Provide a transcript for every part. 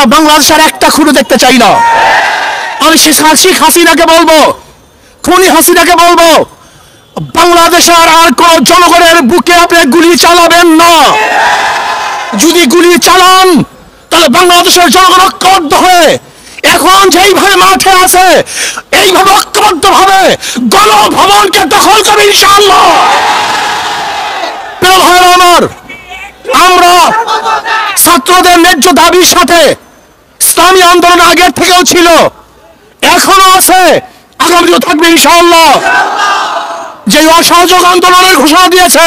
আমরা বাংলাদেশের একটা খুঁড়ো দেখতে চাই না। আমি শেখ হাসিনাকে বলবো, খুনি হাসিনাকে বলবো, বাংলাদেশের আর কোন জনগণের বুকে আপনি গুলি চালাবেন না। যদি গুলি চালান তাহলে বাংলাদেশের জনগণ ঐক্যবদ্ধ হয়ে এখন যেইভাবে মাঠে আছে এইভাবে ঐক্যবদ্ধ ভাবে গণভবনকে দখল করবে ইনশাআল্লাহ। প্রিয় ভাইরা আমার, আমরা ছাত্রদের ন্যায্য দাবির সাথে ইসলামী আন্দোলন আগের থেকেও ছিল, এখনো আছে, আগামীও থাকবে ইনশাআল্লাহ। যে অসহযোগ আন্দোলনের ঘোষণা দিয়েছে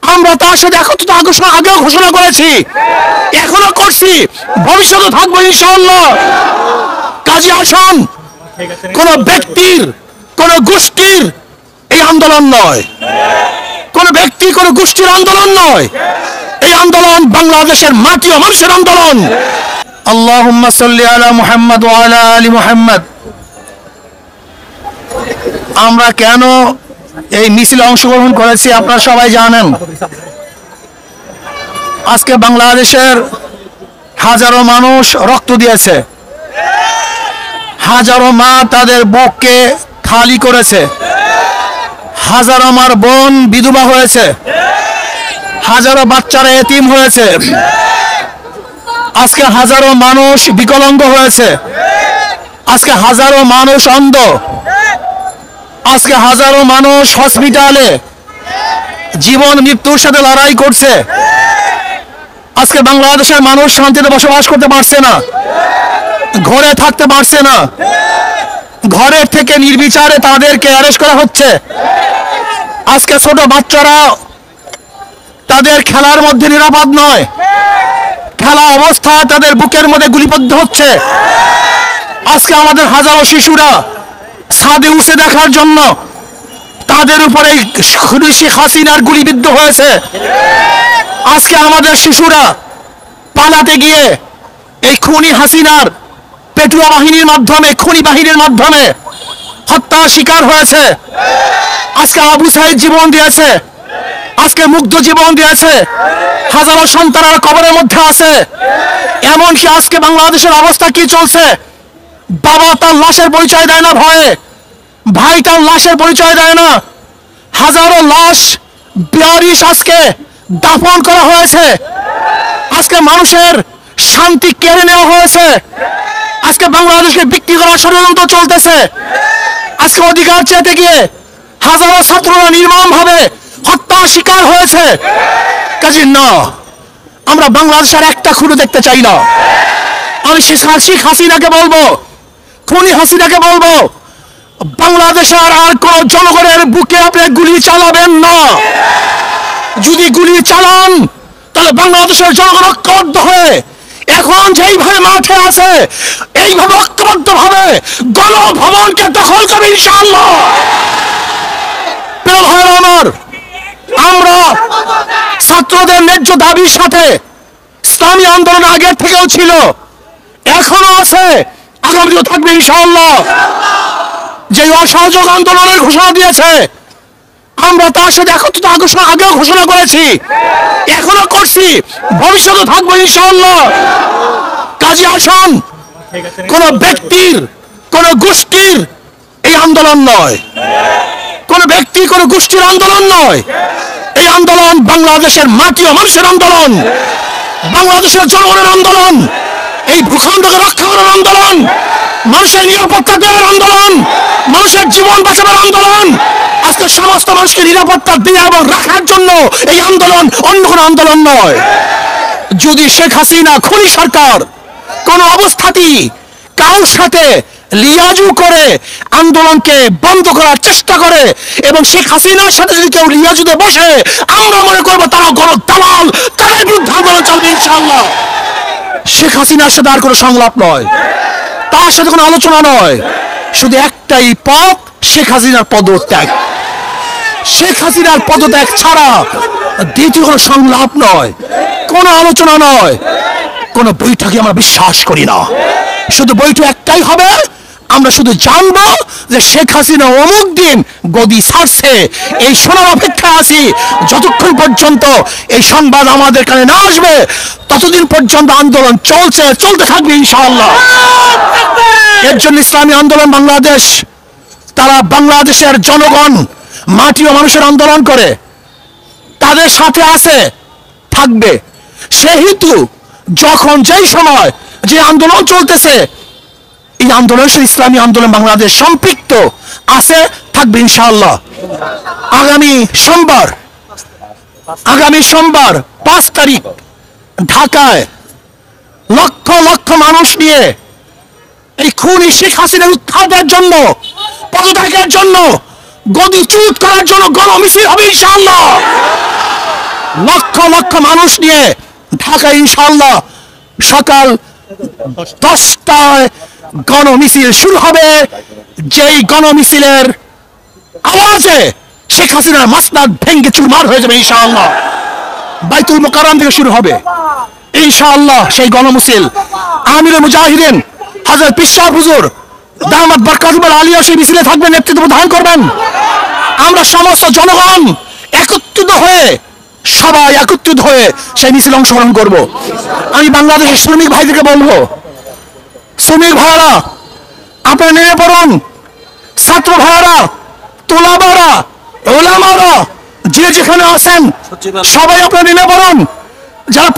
আমরা তার সাথে একত্রিত আগেও ঘোষণা করেছি, এখনো করছি, ভবিষ্যতে থাকবো ইনশাআল্লাহ। কাজী আসন কোন ব্যক্তির কোন গোষ্ঠীর এই আন্দোলন নয়, কোন ব্যক্তি কোন গোষ্ঠীর আন্দোলন নয়, এই আন্দোলন বাংলাদেশের মাটি ও মানুষের আন্দোলন। আল্লাহুম্মা সাল্লি আলা মুহাম্মদ ওয়া আলা আলি মুহাম্মদ। আমরা কেন এই মিছিলে অংশগ্রহণ করেছি আপনারা সবাই জানেন। আজকে বাংলাদেশের হাজারো মানুষ রক্ত দিয়েছে, হাজারো মা তাদের বুককে খালি করেছে, হাজারো মার বোন বিধবা হয়েছে, হাজারো বাচ্চারা এতিম হয়েছে, আজকে হাজারো মানুষ বিকলাঙ্গ হয়েছে, আজকে হাজারো মানুষ অন্ধ, আজকে হাজারো মানুষ হসপিটালে জীবন মৃত্যুর সাথে লড়াই করছে। আজকে বাংলাদেশের মানুষ শান্তিতে বসবাস করতে পারছে না, ঘরে থাকতে পারছে না, ঘরের থেকে নির্বিচারে তাদেরকে অ্যারেস্ট করা হচ্ছে। আজকে ছোট বাচ্চারা তাদের খেলার মধ্যে নিরাপদ নয়, খেলা অবস্থায় তাদের বুকের মধ্যে গুলিবদ্ধ হচ্ছে। আজকে আমাদের হাজারো শিশুরা ছাদে উঠে দেখার জন্য তাদের উপরে শেখ হাসিনার গুলিবিদ্ধ হয়েছে। আজকে আমাদের শিশুরা পালাতে গিয়ে এই খুনি হাসিনার পেটুয়া বাহিনীর মাধ্যমে, খুনি বাহিনীর মাধ্যমে হত্যার শিকার হয়েছে। আজকে আবু সাইদ জীবন দিয়েছে, আজকে মুগ্ধ জীবন দিয়েছে, হাজারো সন্তানরা কবরের মধ্যে আছে। এমনকি আজকে বাংলাদেশের অবস্থা কি চলছে, বাবা তার লাশের পরিচয় দেয় না ভয়ে, ভাই তার লাশের পরিচয় দেয় না, হাজারো লাশ বেয়ারিশ আজকে দাফন করা হয়েছে। আজকে মানুষের শান্তি কেড়ে নেওয়া হয়েছে, আজকে বাংলাদেশকে বিক্রি করার ষড়যন্ত্র চলতেছে। আজকে অধিকার চেতে গিয়ে হাজারো ছাত্ররা নির্মমভাবে হত্যার শিকার হয়েছে। কাজে না, আমরা বাংলাদেশের একটা খুঁড়ো দেখতে চাই না। আমি শেখ হাসিনাকে বলবো, খুনি হাসিনাকে বলবো, বাংলাদেশের আর কোন জনগণের বুকে আপনি গুলি চালাবেন না। যদি গুলি চালান তাহলে বাংলাদেশের জনগণ ঐক্যবদ্ধ হয়ে এখন যেইভাবে মাঠে আছে এইভাবে ঐক্যবদ্ধ ভাবে গণভবনকে দখল করবে ইনশাআল্লাহ। প্রিয় ভাইরা আমার, আমরা ছাত্রদের ন্যায্য দাবির সাথে ইসলামী আন্দোলন আগের থেকেও ছিল, এখনো আছে, আগামীও থাকবে ইনশাআল্লাহ। যে অসহযোগ আন্দোলনের ঘোষণা দিয়েছে আমরা তার সাথে একত্রিত আগেও ঘোষণা করেছি, এখনো করছি, ভবিষ্যতে থাকবো ইনশাআল্লাহ। কাজী আসন কোন ব্যক্তির কোন গোষ্ঠীর এই আন্দোলন নয়, কোন ব্যক্তি কোন গোষ্ঠীর আন্দোলন নয়, এই আন্দোলন বাংলাদেশের মাটি ও মানুষের আন্দোলন, বাংলাদেশের জনগণের আন্দোলন, এই ভূখণ্ডকে রক্ষা করার আন্দোলন, মানুষের নিরাপত্তা দেওয়ার আন্দোলন, মানুষের জীবন বাঁচানোর আন্দোলন। আজকে সমস্ত মানুষকে নিরাপত্তা দেওয়া এবং রাখার জন্য এই আন্দোলন, অন্য কোনো আন্দোলন নয়। যদি শেখ হাসিনা খুনি সরকার কোন অবস্থাতেই কারোর সাথে লিয়াজু করে আন্দোলনকে বন্ধ করার চেষ্টা করে এবং শেখ হাসিনার সাথে যদি কেউ লিয়াজুতে বসে, আমরা মনে করবো তারা গণ দালাল, তাদের বিরুদ্ধে আন্দোলন চলবে ইনশাআল্লাহ। শেখ হাসিনার সাথে আর কোনো সংলাপ নয়, তার সাথে কোনো আলোচনা নয়, শুধু একটাই পথ, শেখ হাসিনার পদত্যাগ। শেখ হাসিনার পদত্যাগ ছাড়া দ্বিতীয় কোনো সংলাপ নয়, কোনো আলোচনা নয়, কোনো বৈঠকে আমরা বিশ্বাস করি না। শুধু বৈঠক একটাই হবে, আমরা শুধু জানবো যে শেখ হাসিনা অমুক দিন গদি ছাড়ছে, এই শোনার অপেক্ষা আছি। যতক্ষণ পর্যন্ত এই সংবাদ আমাদের কানে না আসবে ততদিন পর্যন্ত আন্দোলন চলতে থাকবে ইনশাআল্লাহ। এর জন্য ইসলামী আন্দোলন বাংলাদেশ, তারা বাংলাদেশের জনগণ, মাটি ও মানুষের আন্দোলন করে, তাদের সাথে আছে, থাকবে। সেহেতু যখন যেই সময় যে আন্দোলন চলতেছে, এই আন্দোলনের সাথে ইসলামী আন্দোলন বাংলাদেশ সম্পৃক্ত আছে, থাকবে ইনশাআল্লাহ। আগামী সোমবার 5 তারিখ ঢাকায় লক্ষ লক্ষ মানুষ নিয়ে এই খুনি শেখ হাসিনার উৎখাতের জন্য, পদত্যাগের জন্য, গদিচ্যুত করার জন্য গণমিছিল হবে ইনশাআল্লাহ। লক্ষ লক্ষ মানুষ নিয়ে ঢাকায় ইনশাআল্লাহ সকাল 10টায় গণমিছিল শুরু হবে। যেই গণমিছিলের আওয়াজে শেখ হাসিনার মাসনাদ ভেঙ্গে চুরমার হয়ে যাবে ইনশাআল্লাহ। বাইতুল মোকাররম থেকে শুরু হবে ইনশাআল্লাহ সেই গণমিছিল। আমিরুল মুজাহিদিন হযরত পীর সাহেব হুজুর দামাত বরকাতুল আলিয়া সেই মিছিলে থাকবেন, নেতৃত্ব প্রদান করবেন। আমরা সমস্ত জনগণ সবাই একত্রিত হয়ে সেই মিছিলে অংশগ্রহণ করব। আমি বাংলাদেশের শ্রমিক ভাইদেরকে বলবো, শ্রমিক ভাইরা আপনারা নেমে পড়ুন। ছাত্র ভাইরা, তোলাবারা, ওলামারা যে যেখানে আছেন সবাই আপনারা নেমে পড়ুন। যারা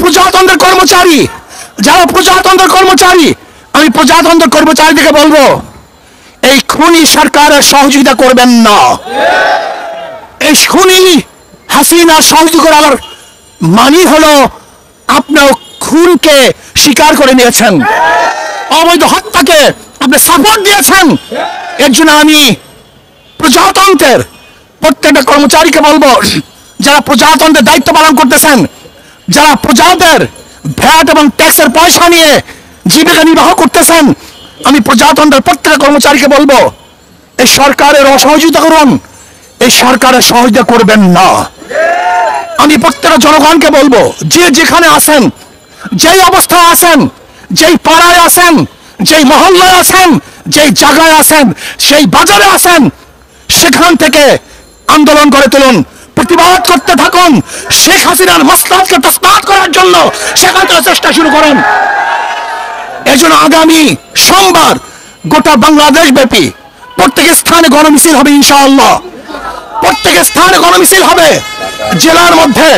প্রজাতন্ত্রের কর্মচারী, আমি প্রজাতন্ত্রের কর্মচারীদেরকে বলবো, এই খুনি সরকারের সহযোগিতা করবেন না। এই খুনি হাসিনা সহযোগিতা করার মানে হলো আপনার খুনকে স্বীকার করে নিয়েছেন, অবৈধ হত্যাকে আপনি সাপোর্ট দিয়েছেন। এর জন্য আমি প্রজাতন্ত্রের প্রত্যেকটা কর্মচারীকে বলবো, যারা প্রজাতন্ত্রের দায়িত্ব পালন করতেছেন, যারা প্রজাদের ভ্যাট এবং ট্যাক্সের পয়সা নিয়ে জীবিকা নির্বাহ করতেছেন, আমি প্রজাতন্ত্রের প্রত্যেকটা কর্মচারীকে বলবো, এই সরকারের অসহযোগিতা করুন, এই সরকারের সহযোগিতা করবেন না। আমি প্রত্যেকটা জনগণকে বলবো, যে যেখানে আছেন, যেই অবস্থায় আছেন, যেই পাড়ায় আছেন, যেই মহল্লায় আছেন, যেই জায়গায় আছেন, সেই বাজারে আছেন, সেখান থেকে আন্দোলন করে তুলুন, প্রতিবাদ করতে থাকুন। শেখ হাসিনার মাসনাদকে তসনাদ করার জন্য সেখান থেকে চেষ্টা শুরু করেন। এই জন্য আগামী সোমবার গোটা বাংলাদেশ ব্যাপী প্রত্যেক স্থানে গণমিছিল হবে ইনশাআল্লাহ। প্রত্যেক স্থানে গণমিছিল হবে, জেলার মধ্যে,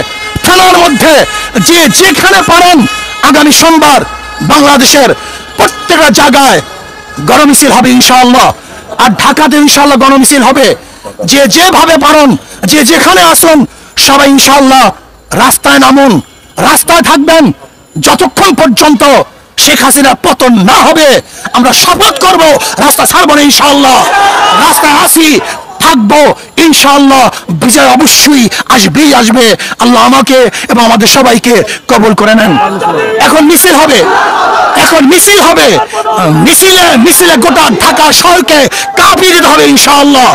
থানার মধ্যে, যে যেখানে পারেন আগামী সোমবার বাংলাদেশের প্রত্যেকটা জায়গায় গণমিছিল হবে ইনশাআল্লাহ। আর ঢাকাতে ইনশাআল্লাহ গণমিছিল হবে। যে যেভাবে পারেন, যে যেখানে আসুন, সবাই ইনশাআল্লাহ রাস্তায় নামুন, রাস্তায় থাকবেন যতক্ষণ পর্যন্ত শেখ হাসিনা পতন না হবে। আমরা শপথ করব রাস্তা ছাড়বো না ইনশাআল্লাহ। রাস্তায় আসি, থাকবো ইনশাআল্লাহ। বিজয় অবশ্যই আসবে। আল্লাহ আমাকে এবং আমাদের সবাইকে কবুল করে নেন। এখন মিছিল হবে, মিছিলে গোটা ঢাকা শহরকে কাঁপিয়ে দিতে হবে ইনশাআল্লাহ।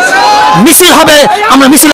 মিছিল হবে, আমরা মিছিল